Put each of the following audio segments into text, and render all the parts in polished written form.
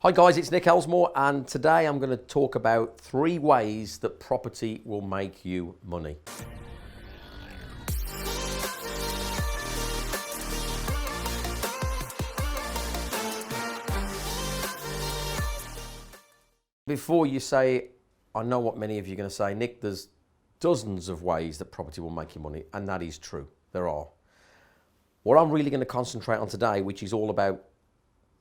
Hi guys, it's Nick Elsmore, and today I'm going to talk about 3 ways that property will make you money. Before you say, I know what many of you are going to say, Nick, there's dozens of ways that property will make you money, and that is true. There are. What I'm really going to concentrate on today, which is all about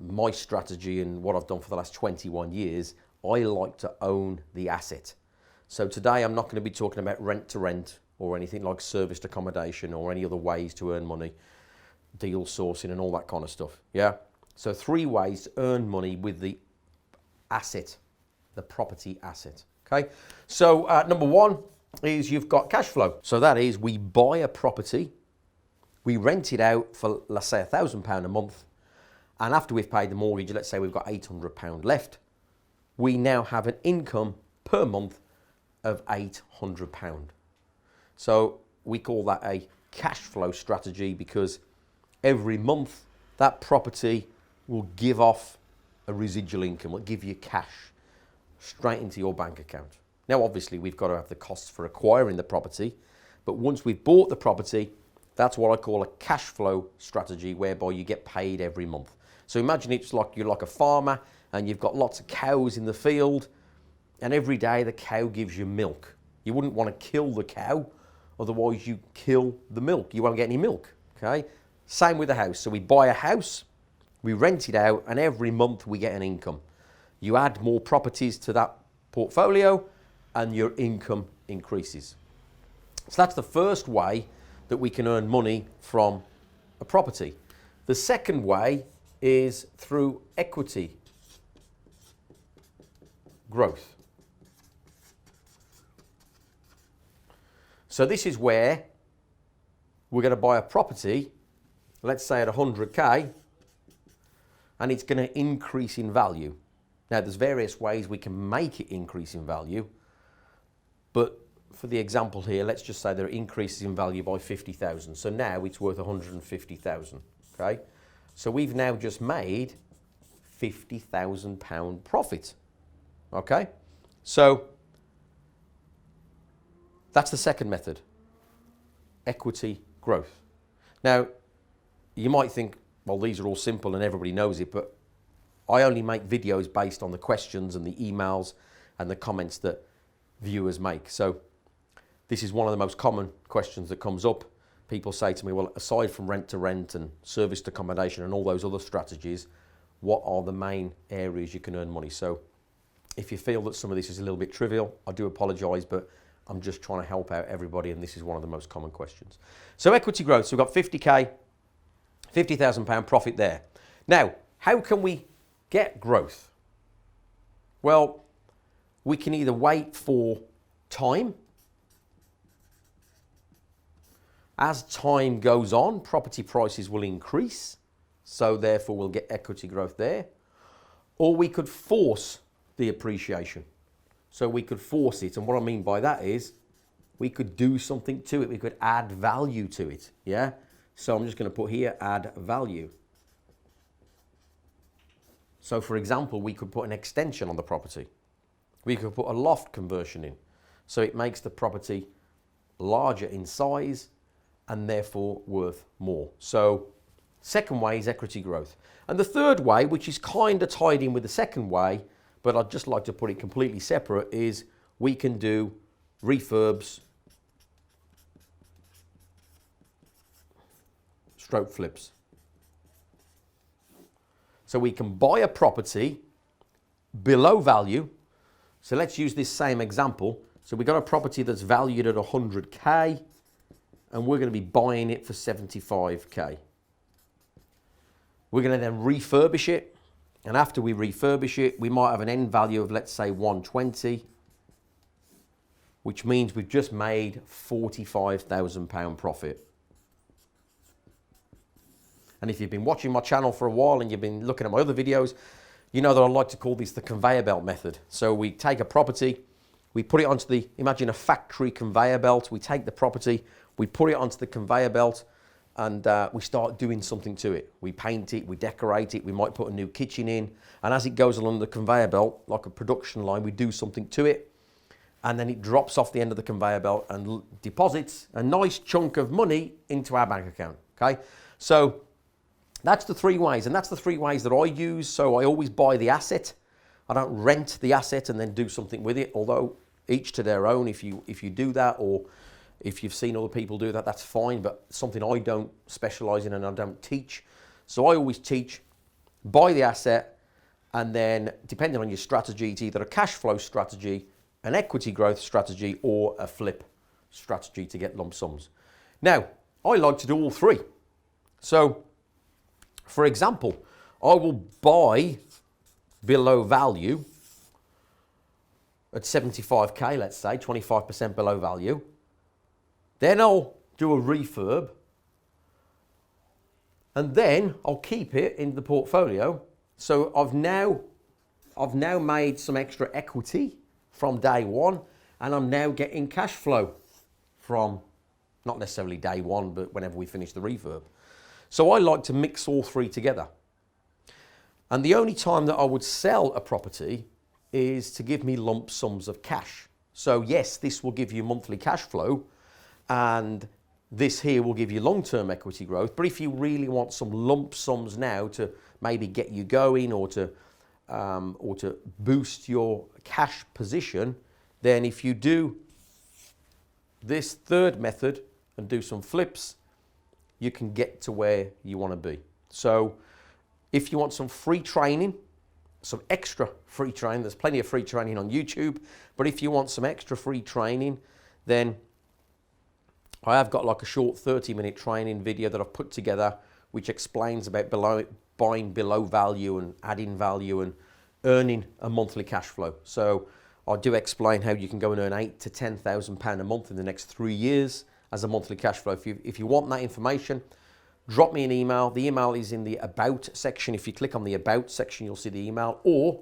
my strategy and what I've done for the last 21 years, I like to own the asset. So today I'm not going to be talking about rent to rent or anything like serviced accommodation or any other ways to earn money, deal sourcing and all that kind of stuff. Yeah. So 3 ways to earn money with the asset, the property asset. Okay. So number 1 is you've got cash flow. So that is we buy a property, we rent it out for, let's say, £1,000 a month. And after we've paid the mortgage, let's say we've got £800 left, we now have an income per month of £800. So we call that a cash flow strategy because every month that property will give off a residual income, will give you cash straight into your bank account. Now, obviously, we've got to have the costs for acquiring the property, but once we've bought the property, that's what I call a cash flow strategy, whereby you get paid every month. So imagine it's like you're like a farmer and you've got lots of cows in the field, and every day the cow gives you milk. You wouldn't want to kill the cow, otherwise you kill the milk. You won't get any milk, okay? Same with the house. So we buy a house, we rent it out, and every month we get an income. You add more properties to that portfolio and your income increases. So that's the first way that we can earn money from a property. The second way is through equity growth. So this is where we're going to buy a property, let's say at 100k, and it's going to increase in value. Now, there's various ways we can make it increase in value, but for the example here, let's just say there are increases in value by 50,000. So now it's worth 150,000, okay? So we've now just made £50,000 profit, okay? So that's the second method, equity growth. Now, you might think, well, these are all simple and everybody knows it, but I only make videos based on the questions and the emails and the comments that viewers make. So this is one of the most common questions that comes up. People say to me, well, aside from rent to rent and serviced accommodation and all those other strategies, what are the main areas you can earn money? So if you feel that some of this is a little bit trivial, I do apologise, but I'm just trying to help out everybody, and this is one of the most common questions. So equity growth, so we've got 50k, £50,000 profit there. Now, how can we get growth? Well, we can either wait for time. As time goes on, property prices will increase, so therefore we'll get equity growth there. Or we could force the appreciation. So we could force it, and what I mean by that is we could do something to it. We could add value to it, yeah? So I'm just going to put here, add value. So for example, we could put an extension on the property. We could put a loft conversion in. So it makes the property larger in size and therefore worth more. So second way is equity growth. And the third way, which is kind of tied in with the second way, but I'd just like to put it completely separate, is we can do refurbs, stroke flips. So we can buy a property below value. So let's use this same example. So we've got a property that's valued at 100k, and we're going to be buying it for 75k. We're going to then refurbish it, and after we refurbish it, we might have an end value of, let's say, 120, which means we've just made £45,000 profit. And if you've been watching my channel for a while and you've been looking at my other videos, you know that I like to call this the conveyor belt method. So we take a property, we put it onto the, imagine a factory conveyor belt, we take the property, we put it onto the conveyor belt, and we start doing something to it. We paint it, we decorate it, we might put a new kitchen in, and as it goes along the conveyor belt, like a production line, we do something to it, and then it drops off the end of the conveyor belt and deposits a nice chunk of money into our bank account, okay? So that's the three ways, and that's the three ways that I use. So I always buy the asset. I don't rent the asset and then do something with it, although each to their own. If you do that, or if you've seen other people do that, that's fine, but something I don't specialize in and I don't teach. So I always teach, buy the asset, and then depending on your strategy, it's either a cash flow strategy, an equity growth strategy, or a flip strategy to get lump sums. Now, I like to do all three. So, for example, I will buy below value at 75k, let's say, 25% below value. Then I'll do a refurb, and then I'll keep it in the portfolio. So I've now made some extra equity from day one, and I'm now getting cash flow from not necessarily day one, but whenever we finish the refurb. So I like to mix all three together. And the only time that I would sell a property is to give me lump sums of cash. So yes, this will give you monthly cash flow, and this here will give you long-term equity growth. But if you really want some lump sums now to maybe get you going, or to boost your cash position, then if you do this third method and do some flips, you can get to where you want to be. So if you want some free training, some extra free training, there's plenty of free training on YouTube, but if you want some extra free training, then I have got like a short 30-minute training video that I've put together which explains about buying below value and adding value and earning a monthly cash flow. So I do explain how you can go and earn £8,000 to £10,000 a month in the next 3 years as a monthly cash flow. If you want that information, drop me an email. The email is in the About section. If you click on the About section, you'll see the email, or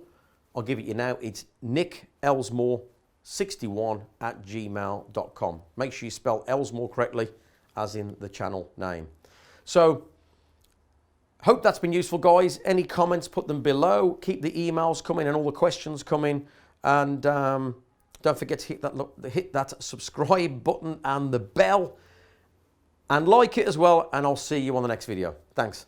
I'll give it you now. It's nickelsmore61@gmail.com. Make sure you spell Elsmore correctly, as in the channel name. So, hope that's been useful, guys. Any comments, put them below. Keep the emails coming and all the questions coming. And don't forget to hit that subscribe button and the bell. And like it as well. And I'll see you on the next video. Thanks.